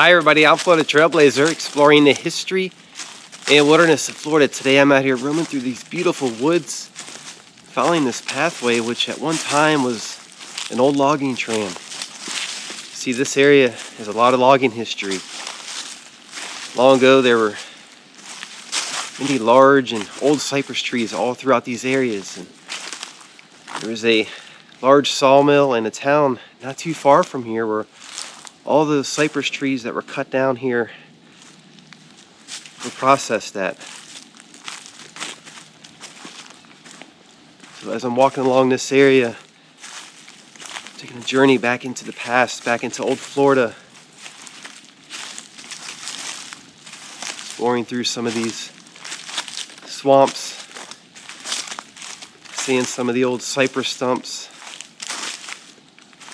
Hi everybody, I'm Florida Trailblazer, exploring the history and wilderness of Florida. Today I'm out here roaming through these beautiful woods, following this pathway which at one time was an old logging tram. See, this area has a lot of logging history. Long ago there were many large and old cypress trees all throughout these areas, and there was a large sawmill and a town not too far from here where all those cypress trees that were cut down here were processed at. So as I'm walking along this area, taking a journey back into the past, back into old Florida, exploring through some of these swamps, seeing some of the old cypress stumps.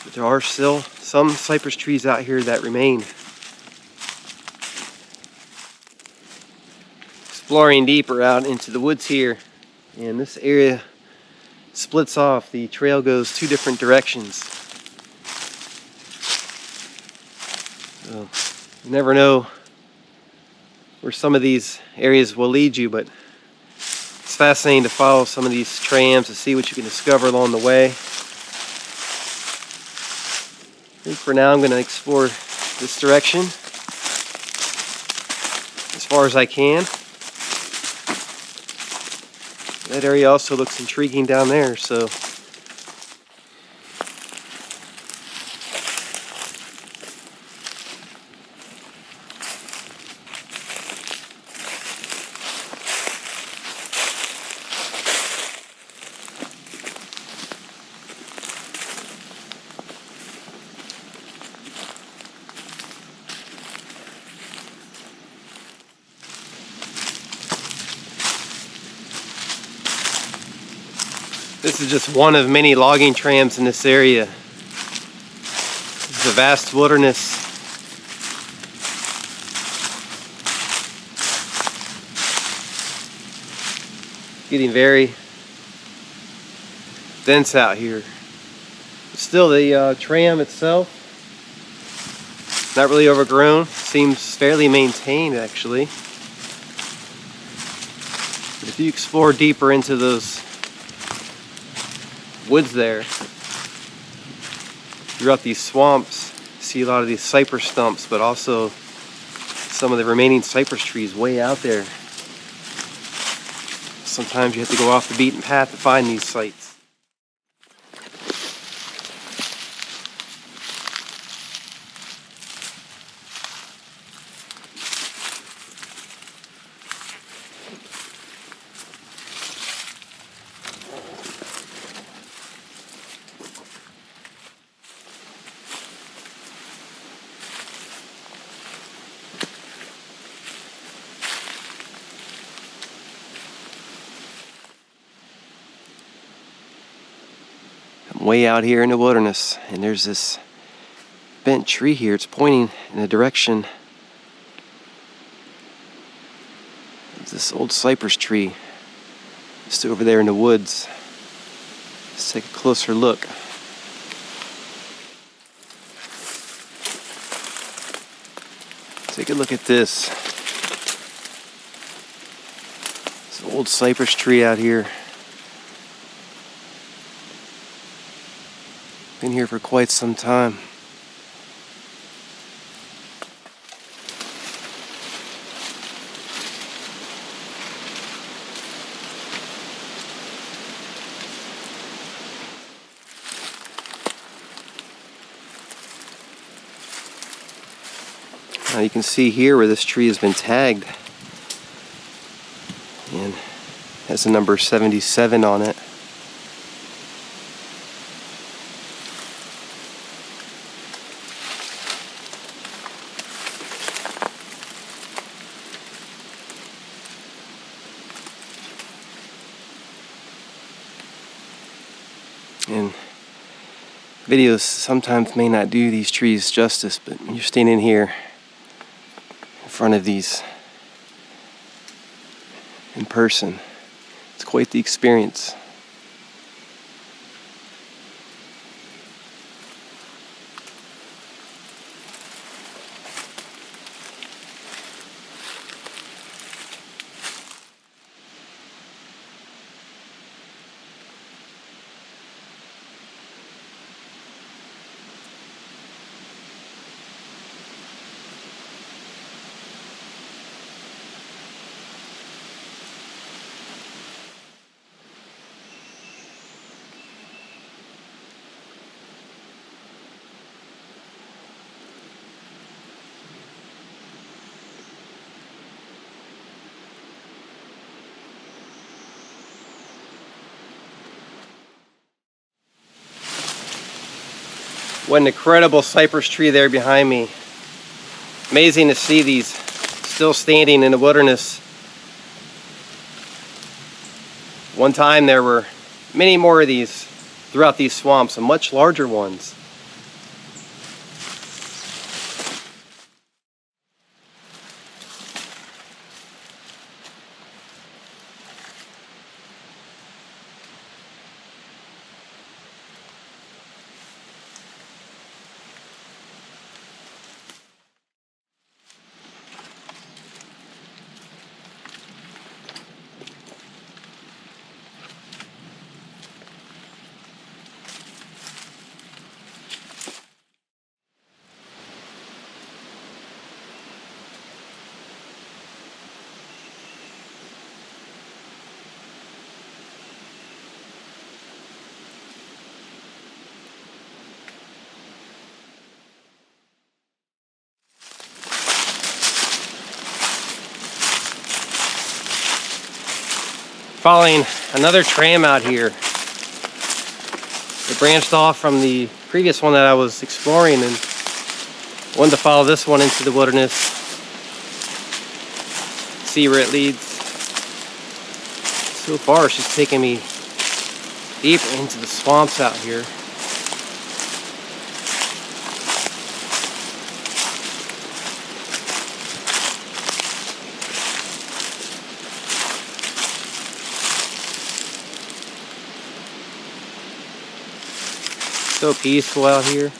But there are still some cypress trees out here that remain. Exploring deeper out into the woods here, and this area splits off. The trail goes two different directions. So you never know where some of these areas will lead you, but it's fascinating to follow some of these trams to see what you can discover along the way. I think for now I'm going to explore this direction as far as I can. That area also looks intriguing down there, so this is just one of many logging trams in this area. This is a vast wilderness. Getting very dense out here. Still, the tram itself, not really overgrown. Seems fairly maintained, actually. But if you explore deeper into those woods there, throughout these swamps, see a lot of these cypress stumps, but also some of the remaining cypress trees way out there. Sometimes you have to go off the beaten path to find these sites. Way out here in the wilderness, and there's this bent tree here. It's pointing in a direction. It's this old cypress tree just over there in the woods. Let's take a closer look. Take a look at this. This old cypress tree out here. Been here for quite some time. Now you can see here where this tree has been tagged, and has the number 77 on it. And videos sometimes may not do these trees justice, but when you're standing here in front of these in person, it's quite the experience. What an incredible cypress tree there behind me. Amazing to see these still standing in the wilderness. One time there were many more of these throughout these swamps, and much larger ones. Following another tram out here. It branched off from the previous one that I was exploring, and wanted to follow this one into the wilderness, see where it leads. So far it's just taking me deeper into the swamps out here. So peaceful out here.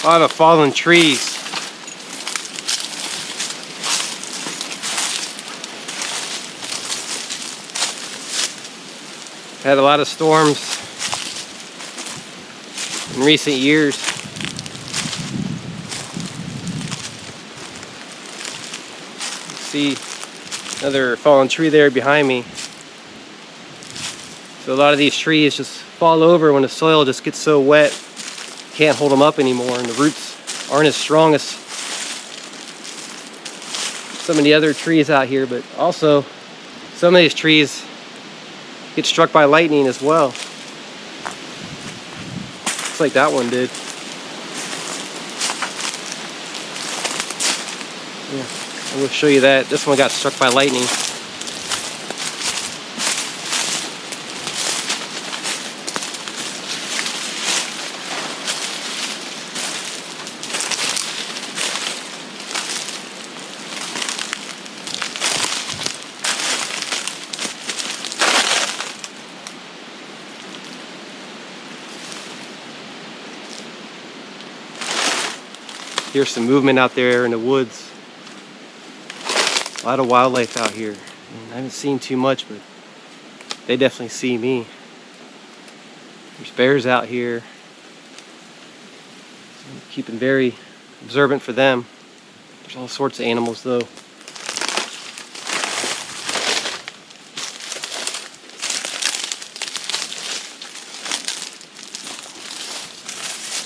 A lot of fallen trees. Had a lot of storms in recent years. See another fallen tree there behind me. So a lot of these trees just fall over when the soil just gets so wet, can't hold them up anymore, and the roots aren't as strong as some of the other trees out here. But also some of these trees get struck by lightning as well. Looks like that one did. Yeah, I will show you that. This one got struck by lightning. Here's some movement out there in the woods. A lot of wildlife out here. I haven't seen too much, but they definitely see me. There's bears out here. So I'm keeping very observant for them. There's all sorts of animals though.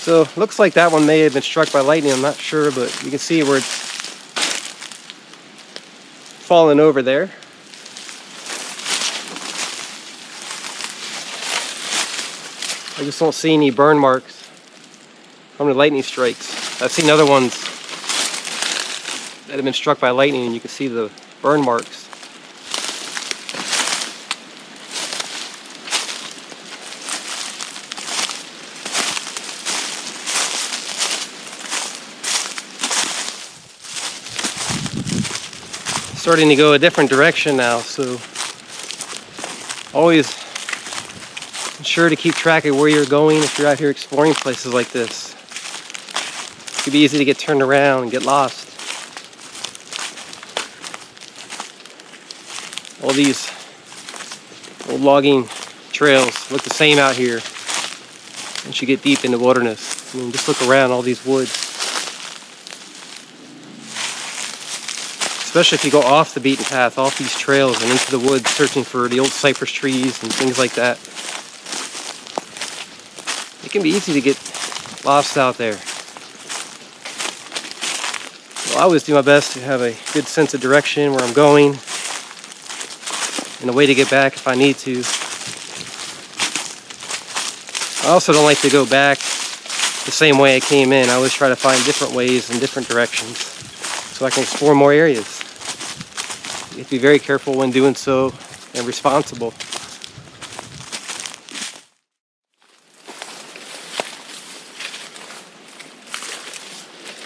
So looks like that one may have been struck by lightning, I'm not sure, but you can see where it's fallen over there. I just don't see any burn marks from the lightning strikes. I've seen other ones that have been struck by lightning and you can see the burn marks. Starting to go a different direction now, so always ensure to keep track of where you're going if you're out here exploring places like this. It can be easy to get turned around and get lost. All these old logging trails look the same out here once you get deep in the wilderness. I mean, just look around all these woods. Especially if you go off the beaten path, off these trails and into the woods searching for the old cypress trees and things like that. It can be easy to get lost out there. Well, I always do my best to have a good sense of direction where I'm going. and a way to get back if I need to. I also don't like to go back the same way I came in. I always try to find different ways and different directions so I can explore more areas. You have to be very careful when doing so and responsible.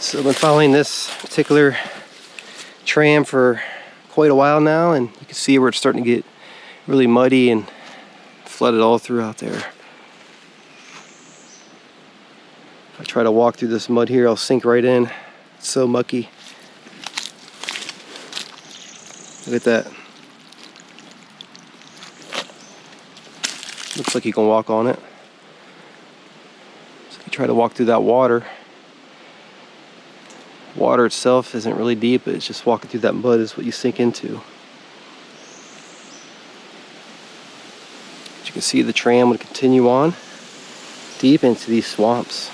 So I've been following this particular tram for quite a while now, and you can see where it's starting to get really muddy and flooded all throughout there. If I try to walk through this mud here, I'll sink right in. It's so mucky. Look at that. Looks like you can walk on it. So if you try to walk through that water, water itself isn't really deep, but it's just walking through that mud is what you sink into. As you can see, the tram would continue on deep into these swamps.